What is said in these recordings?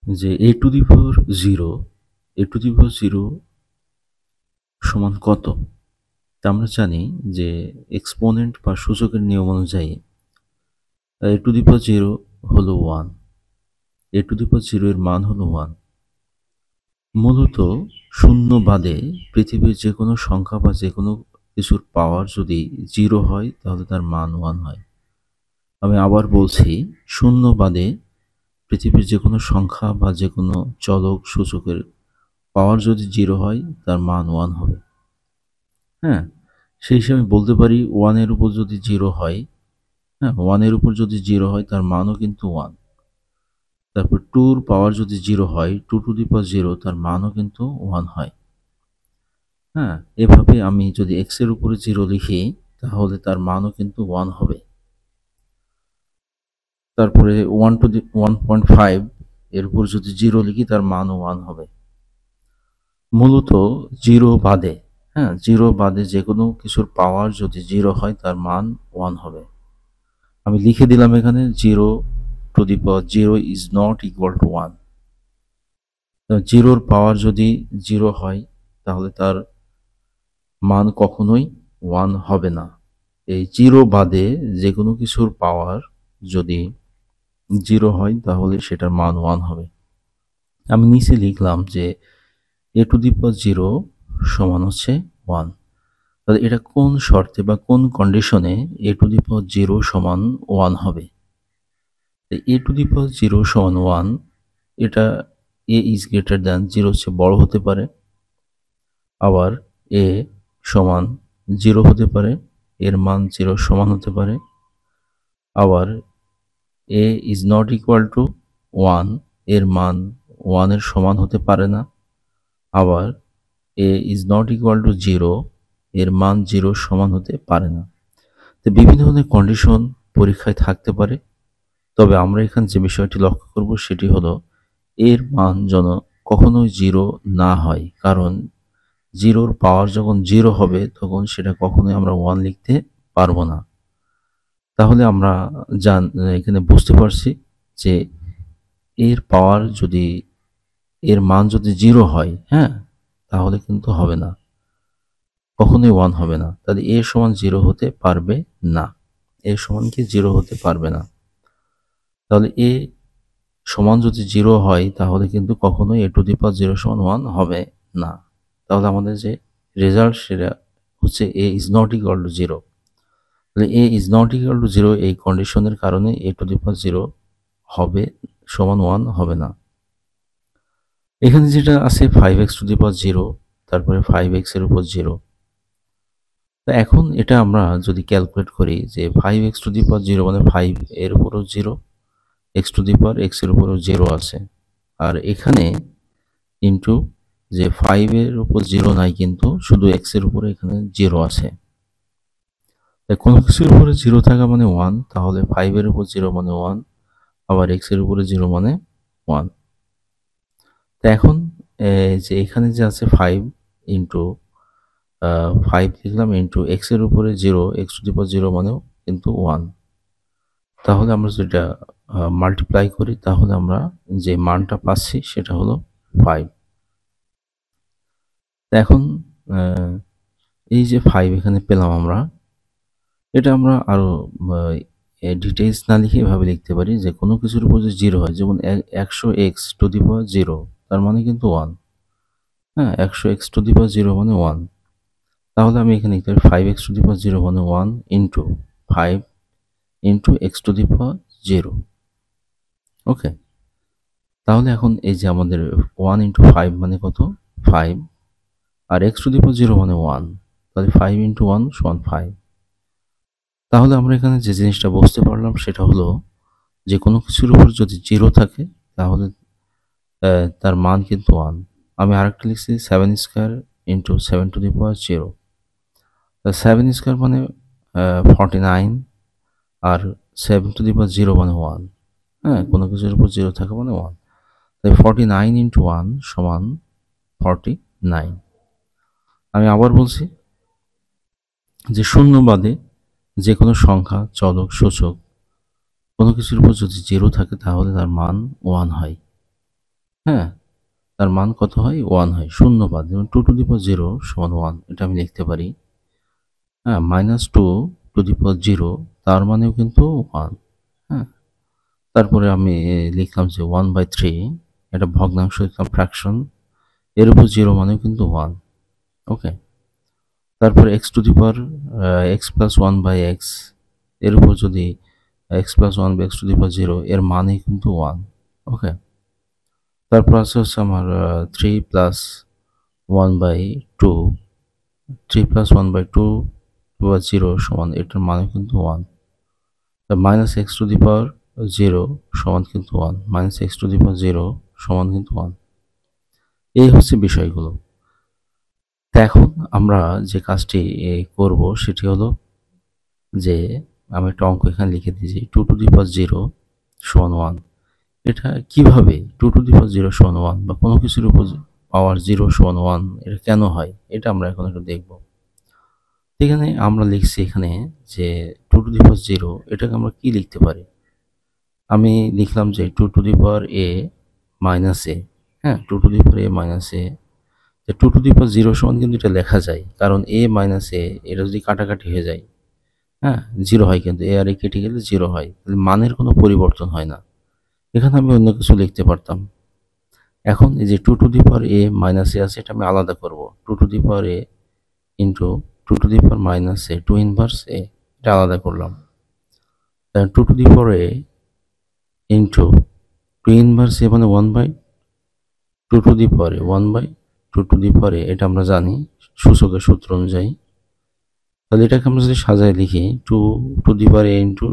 যে a two the power 0 সমান কত? তা আমরা জানি যে এক্সপোনেন্ট বা সূচকের নিয়ম অনুযায়ী a টু দি পাওয়ার 0 হলো 1, a টু দি পাওয়ার 0 এর মান হলো 1। মূলত শূন্য বাদে পৃথিবীর যে কোনো সংখ্যা বা যে কোনো কিছুর পাওয়ার যদি 0 হয় তাহলে তার মান 1 হয়। আমি আবার বলছি, শূন্য বাদে পৃথিবীর যে কোনো সংখ্যা বা যে কোনো চলক সূচকের পাওয়ার যদি 0 হয় তার মান 1 হবে। হ্যাঁ, সেই হিসাবে বলতে পারি 1 এর উপর যদি 0 হয়, হ্যাঁ, 1 এর উপর যদি 0 হয় তার মানও কিন্তু 1। তারপর 2 এর পাওয়ার যদি 0 হয়, 2 টু দি পাওয়ার 0 তার মানও কিন্তু 1 হয়। হ্যাঁ, এভাবে আমি যদি x এর উপরে 0 লিখি তাহলে তার মানও কিন্তু 1 হবে। তারপরে 1 টু দি 1.5 এর উপর যদি 0 লিখি তার মানও 1 হবে। মূলত 0 বাদে, হ্যাঁ, 0 বাদে যে কোনো কিছুর পাওয়ার যদি 0 হয় তার মান 1 হবে। আমি লিখে দিলাম এখানে 0 two the power 0 is not equal to 1। 0 এর পাওয়ার যদি 0 হয় তাহলে তার মান কখনোই 1 হবে না। এই 0 বাদে যে কোনো কিছুর পাওয়ার যদি 0 হয় তাহলে সেটার মান 1 হবে। আমি নিচে লিখলাম যে a টু দি পাওয়ার 0 সমান হচ্ছে 1। তাহলে এটা কোন শর্তে বা কোন কন্ডিশনে a টু দি পাওয়ার 0 সমান 1 হবে? a টু দি পাওয়ার 0 সমান 1, এটা a ইজ গ্রেটার দ্যান 0 চেয়ে বড় হতে পারে, আবার a সমান 0 হতে পারে, এর মান 0 সমান হতে পারে, আবার a is not equal to 1, এর মান 1 এর সমান হতে পারে না, আবার a is not equal to 0, এর মান 0 সমান হতে পারে না। তো বিভিন্ন ধরনের কন্ডিশন পরীক্ষায় থাকতে পারে, তবে আমরা এখানে যে বিষয়টি লক্ষ্য করব সেটি হলো এর মান যেন কখনোই 0 না হয়, কারণ 0 এর পাওয়ার যখন 0 হবে তখন সেটা কখনোই আমরা 1 লিখতে পারবো না। তাহলে আমরা এখানে বুঝতে পারছি যে এর পাওয়ার যদি, এর মান যদি 0 হয়, হ্যাঁ, তাহলে কিন্তু হবে না, কখনোই 1 হবে না। তাহলে a সমান 0 হতে পারবে না, a সমান কি 0 হতে পারবে না। তাহলে a সমান যদি 0 হয় তাহলে কিন্তু কখনোই a টু দি পাওয়ার 0 সমান 1 হবে না। তাহলে আমাদের যে রেজাল্ট সেটা হচ্ছে a is not equal to 0। তাহলে a is not equal to 0 এই কন্ডিশনের কারণে a টু দি পাওয়ার 0 হবে সমান 1 হবে না। এখানে যেটা আছে 5x টু দি পাওয়ার 0, তারপরে 5x এর উপর 0। তো এখন এটা আমরা যদি ক্যালকুলেট করি যে 5x টু দি পাওয়ার 0 মানে 5 এর উপরও 0, x to the power x এর উপরও 0 আছে, আর এখানে ইন্টু যে 5 এর উপর 0 নাই কিন্তু শুধু x এর উপরে এখানে 0 আছে। তাই কোনো কিছুর উপরে 0 থাকা মানে 1, তাহলে 5 এর উপর 0 মানে 1, আবার x এর উপরে 0 মানে 1। তো এখন যে এখানে যে আছে 5 ইন্টু 5 লিখলাম ইন্টু x এর উপরে 0, x টু দি পাওয়ার 0 মানেও কিন্তু 1। তাহলে আমরা যেটা মাল্টিপ্লাই করি তাহলে আমরা যে মানটা পাচ্ছি সেটা হলো 5। এখন এই যে 5 এখানে পেলাম আমরা, এটা আমরা আরো ডিটেইলস না লিখে এভাবে লিখতে পারি যে কোনো কিছুর উপর যদি 0 হয়, যেমন 100x টু দি পাওয়ার 0 তার মানে কিন্তু 1। হ্যাঁ, 100x টু দি পাওয়ার 0 মানে 1। তাহলে আমি এখানে লিখতে পারি 5x টু দি পাওয়ার 0 মানে 1 into 5 into x to the power 0। Okay, তাহলে এখন এই যে আমাদের 1 ইন্টু 5 মানে কত? 5, আর x টু দি পাওয়ার 0 মানে 1, তাহলে 5 ইন্টু 1 সমান 5। তাহলে আমরা এখানে যে জিনিসটা বুঝতে পারলাম সেটা হলো যে কোনো কিছুর উপর যদি 0 থাকে তাহলে তার মান কিন্তু 1। আমি আরেকটা লিখছি 7 square into 7 two the power 0। 7 square মানে 49, আর 7 টু দি পাওয়ার 0 মানে 1। হ্যাঁ, কোনো কিছুর উপর 0 থাকা মানে 1। তাই 49 ইন্টু 1 সমান 49। আমি আবার বলছি যে শূন্য বাদে যে কোনো সংখ্যা, চলক, সূচক কোনো কিছুর উপর যদি 0 থাকে তাহলে তার মান 1 হয়। হ্যাঁ, তার মান কত হয়? 1 হয়, শূন্য বাদ। যেমন 2 টু দি পাওয়ার 0 সমান 1, এটা আমি লিখতে পারি। হ্যাঁ, -2 টু দি পাওয়ার 0 তার মানেও কিন্তু 1। হ্যাঁ, তারপরে আমি লিখলাম যে 1/3, এটা ভগ্নাংশ, লিখলাম ফ্র্যাকশন, এর উপর 0 মানেও কিন্তু 1। ওকে, তারপরে x to the power x plus 1/x, এর উপর যদি x প্লাস 1 বা x টু দি পাওয়ার 0, এর মানেই কিন্তু 1। ওকে, তারপর আছে হচ্ছে আমার 3 প্লাস 1/2, 3 প্লাস 1/2 বা 0 সমান, এটার মানে কিন্তু 1। Minus x two the power 0 সমান কিন্তু 1, minus x two the power 0 সমান কিন্তু 1। এই হচ্ছে বিষয়গুলো। তো এখন আমরা যে কাজটি করব সেটি হলো যে আমি একটা অঙ্ক এখানে লিখে দিয়েছি, 2 টু দি পাওয়ার 0 সমান 1। এটা কিভাবে 2 টু দি পাওয়ার 0 সমান 1 বা কোনো কিছুর উপর পাওয়ার 0 সমান 1 এটা কেন হয়, এটা আমরা এখন একটু দেখব। এখানে আমরা লিখছি এখানে যে 2 টু দি পাওয়ার 0, এটাকে আমরা কি লিখতে পারি? আমি লিখলাম যে 2 to the power a minus a। হ্যাঁ, 2 to the power a minus a, 2 to the power 0 সমান কিন্তু এটা লেখা যায়, কারণ a মাইনাস a এটা যদি কাটাকাটি হয়ে যায়, হ্যাঁ, 0 হয়, কিন্তু a আর a কেটে গেলে 0 হয়, মানের কোনো পরিবর্তন হয় না। এখানে আমি অন্য কিছু লিখতে পারতাম। এখন এই যে 2 to the power a minus a আছে, এটা আমি আলাদা করব। 2 to the power a into 2 to the power minus a, 2 inverse a, এটা আলাদা করলাম। 2 to the power a into 2 inverse a মানে 1/2 to the power a, 1/2 to the power a, এটা আমরা জানি সূচকের সূত্র অনুযায়ী। তাহলে এটাকে আমরা যদি সাজায় লিখি, 2 to the power a into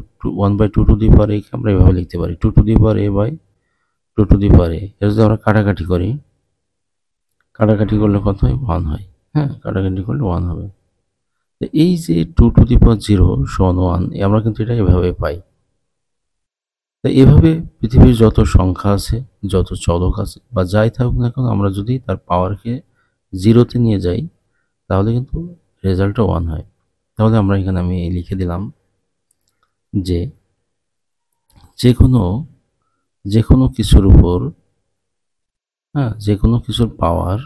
1/2 to the power a কে আমরা এভাবে লিখতে পারি, 2 to the power a by 2 to the power a। এটা যদি আমরা কাটাকাটি করি, কাটাকাটি করলে কত হয়? 1 হয়। হ্যাঁ, কাটাকাটি করলে 1 হবে। তো এই যে 2 টু দি পাওয়ার 0 সমান 1, আমরা কিন্তু এটা এভাবে পাই। তো এভাবে পৃথিবীর যত সংখ্যা আছে, যত চলক আছে বা যাই থাকুক না কেন, আমরা যদি তার পাওয়ারকে 0-তে নিয়ে যাই তাহলে কিন্তু রেজাল্টটা 1 হয়। তাহলে আমরা এখানে আমি লিখে দিলাম যে যে কোনো কিছুর উপর, হ্যাঁ, যে কোনো কিছুর পাওয়ার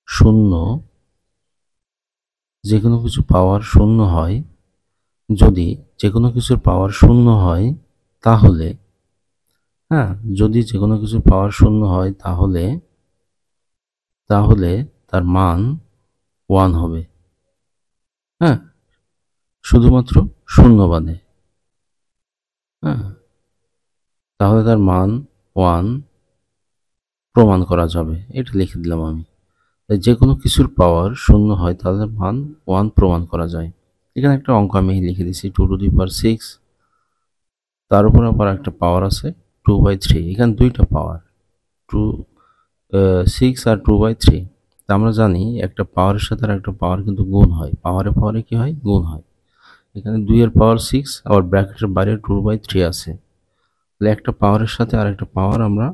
শূন্য, যে কোনো কিছু পাওয়ার শূন্য হয়, যদি যে কোনো কিছুর পাওয়ার শূন্য হয় তাহলে, হ্যাঁ, যদি যে কোনো কিছুর পাওয়ার শূন্য হয় তাহলে তার মান 1 হবে। হ্যাঁ, শুধুমাত্র শূন্যবাদে। হ্যাঁ, তাহলে তার মান 1 প্রমাণ করা যাবে, এটা লিখে দিলাম আমি। যে কোনো কিছুর পাওয়ার শূন্য হয় তাহলে মান 1 প্রমাণ করা যায়। এখানে একটা অঙ্ক আমি লিখে দিচ্ছি, 2 টু দি পাওয়ার 6, তার উপর আবার একটা পাওয়ার আছে 2/3। এখানে দুইটা পাওয়ার, 6 আর 2/3। আমরা জানি একটা পাওয়ারের সাথে আর একটা পাওয়ার কিন্তু গুণ হয়, পাওয়ারে কি হয়? গুণ হয়। এখানে 2 এর পাওয়ার 6, আবার ব্র্যাকেটের বাইরে 2/3 আছে। তাহলে একটা পাওয়ারের সাথে আর একটা পাওয়ার আমরা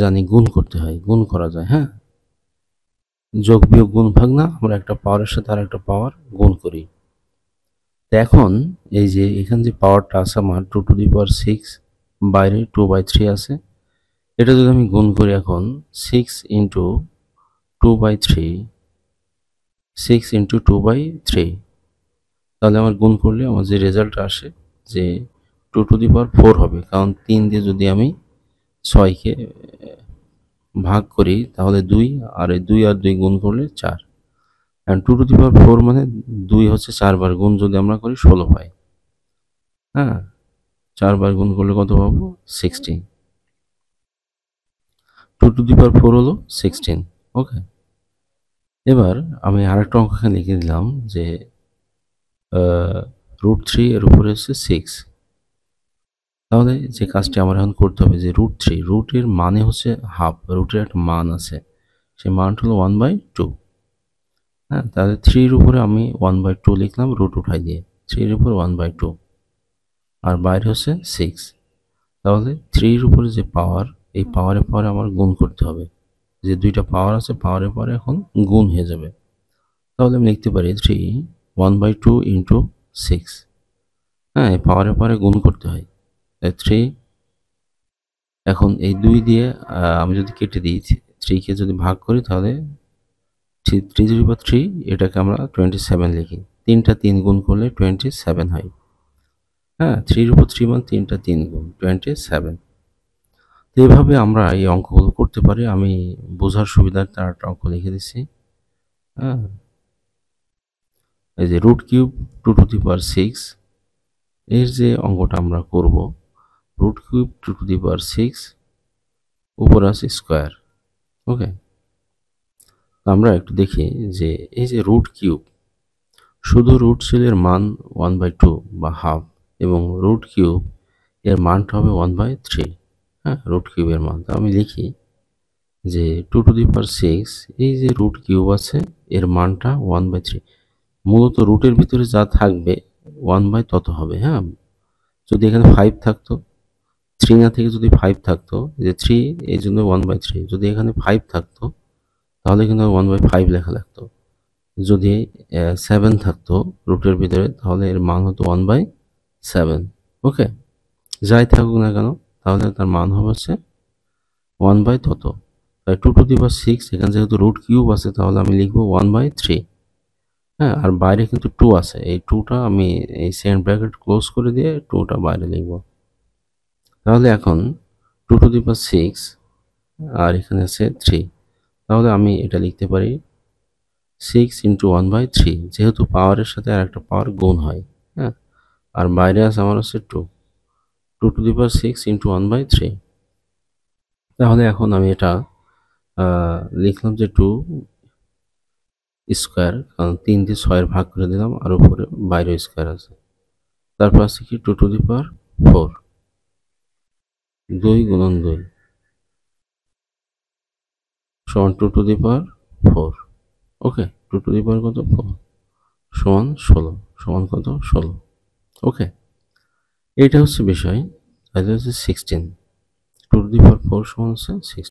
জানি গুণ করতে হয়, গুণ করা যায়। হ্যাঁ, যোগ বিয়োগ গুণ ভাগ না, আমরা একটা পাওয়ারের সাথে আর একটা পাওয়ার গুণ করি। এখন এই যে এখানে যে পাওয়ারটা আছে আমার 2 টু দি পাওয়ার 6, বাইরে 2/3 আছে, এটা যদি আমি গুণ করি এখন 6 ইন্টু 2/3, 6 ইন্টু 2/3, তাহলে আমার গুণ করলে আমার যে রেজাল্ট আসে যে 2 টু দি পাওয়ার 4 হবে, কারণ 3 দিয়ে যদি আমি 6কে ভাগ করি তাহলে 2, আর এই 2 আর 2 গুণ করলে 4। and 2 টু দি পাওয়ার 4 মানে 2 হচ্ছে 4 বার, গুণ যদি আমরা করি 16 হয়। হ্যাঁ, 4 বার গুণ করলে কত পাবো? 16। 2 টু দি পাওয়ার 4 হলো 16। ওকে, এবার আমি আরেকটা অঙ্ক এখানে লিখে দিলাম যে √3 এর উপরে হচ্ছে 6। তাহলে যে কাজটি আমার এখন করতে হবে যে √3, রুটের মানে হচ্ছে হাফ, রুটের একটা মান আছে, সেই মানটা হলো 1/2। হ্যাঁ, তাহলে 3 এর উপরে আমি 1/2 লিখলাম, রুট উঠাই দিয়ে 3 এর উপর 1/2, আর বাইরে হচ্ছে 6। তাহলে 3 এর উপরে যে পাওয়ার, এই পাওয়ারে আমার গুণ করতে হবে। যে দুইটা পাওয়ার আছে, পাওয়ারে এখন গুণ হয়ে যাবে। তাহলে আমি লিখতে পারি 3 1/2 ইন্টু 6। হ্যাঁ, এই পাওয়ারে গুণ করতে হয়, 3 এখন এই 2 দিয়ে আমি যদি কেটে দিই 3 কে যদি ভাগ করি তাহলে 3/3 এটাকে আমরা 27 লিখি। 3টা 3 গুণ করলে 27 হয়। হ্যাঁ, 3/3 মানে 3টা 3 গুণ 27। তো এভাবে আমরা এই অঙ্কগুলো করতে পারি। আমি বোঝার সুবিধার্থে আরেকটা অঙ্ক লিখে দিচ্ছি। হ্যাঁ, এই যে √3 2 এর যে অঙ্কটা আমরা করব, √3 2 উপর আছে স্কোয়ার। ওকে, আমরা একটু দেখি যে এই যে √3 শুধু √3 এর মান 1/2 বা হাফ এবং √3 এর মানটা হবে 1/3। হ্যাঁ, √3 এর মান। তো আমি লিখি যে 2 এই যে √3 আছে এর মানটা 1/3। মূলত রুটের ভিতরে যা থাকবে 1 তত হবে। হ্যাঁ, যদি এখানে 5 থাকতো, 3 না থেকে যদি 5 থাকতো, যে 3 এই জন্য 1/3, যদি এখানে 5 থাকতো তাহলে কিন্তু 1/5 লেখা লাগতো। যদি 7 থাকতো রুটের ভিতরে তাহলে এর মান হতো 1/7। ওকে, যাই থাকুক না কেন তাহলে তার মান হবে হচ্ছে 1 তত। তাই 2 এখানে যেহেতু √3 আছে তাহলে আমি লিখবো 1/3। হ্যাঁ, আর বাইরে কিন্তু 2 আছে, এই 2টা আমি এই সেকেন্ড ব্র্যাকেট ক্লোজ করে দিয়ে 2টা বাইরে লিখব। তাহলে এখন 2 আর এখানে আছে 3, তাহলে আমি এটা লিখতে পারি 6 × 1/3, যেহেতু পাওয়ারের সাথে আর একটা পাওয়ার গুণ হয়। হ্যাঁ, আর বাইরে আছে আমার হচ্ছে 2 × 1/3। তাহলে এখন আমি এটা লিখলাম যে 2 স্কোয়ার, কারণ 3 দিয়ে 6 ভাগ করে দিলাম আর উপরে বাইরে স্কোয়ার আছে। তারপর আছে কি 2 × 4, 2 × 2 সমান 2 × 4। ওকে, 2 × কত 4 সমান 16, সমান কত 16। ওকে, এটা হচ্ছে বিষয়। তাহলে হচ্ছে 16, 2 × 4 সমান হচ্ছে 16।